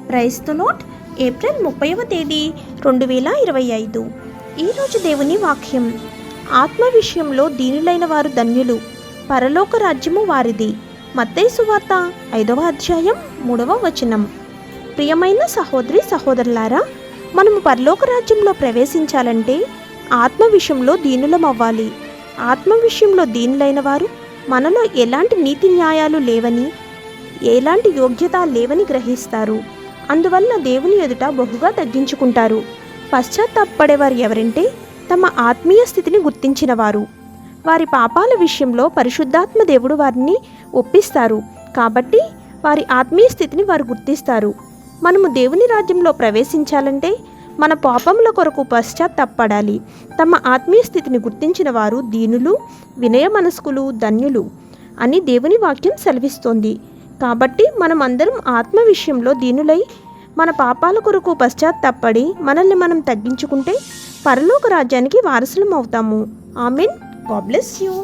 Praise the lord. April 30వ తేదీ 2025. ఈరోజు దేవుని వాక్యం. ఆత్మ విషయంలో దీనులైన వారు ధన్యులు, పరలోక రాజ్యము వారిది. మత్తయి సువార్త 5వ అధ్యాయం 3వ వచనం. ప్రియమైన సహోదరి సహోదరులారా, మనము పరలోక రాజ్యంలో ప్రవేశించాలంటే ఆత్మ విషయంలో దీనులమవ్వాలి. ఆత్మ విషయంలో దీనులైన వారు మనలో ఎలాంటి నీతి న్యాయాలు లేవని, ఎలాంటి యోగ్యత లేవని గ్రహిస్తారు. అందువలన దేవుని ఎదుట బహుగా తగ్గించుకుంటారు. పశ్చాత్తాపపడేవారు ఎవరంటే తమ ఆత్మీయ స్థితిని గుర్తించినవారు. వారి పాపాల విషయంలో పరిశుద్ధాత్మ దేవుడు వారిని ఒప్పిస్తారు. కాబట్టి వారి ఆత్మీయ స్థితిని వారు గుర్తిస్తారు. మనము దేవుని రాజ్యంలో ప్రవేశించాలంటే మన పాపముల కొరకు పశ్చాత్తాపపడాలి. తమ ఆత్మీయ స్థితిని గుర్తించిన వారు దీనులు, వినయ మనస్కులు, ధన్యులు అని దేవుని వాక్యం సెలవిస్తోంది. కాబట్టి మనమందరం ఆత్మ విషయంలో దీనులై మన పాపాల కొరకు పశ్చాత్తాపడి మనల్ని మనం తగ్గించుకుంటే పరలోక రాజ్యానికి వారసులం అవుతాము. ఆమేన్. God bless you.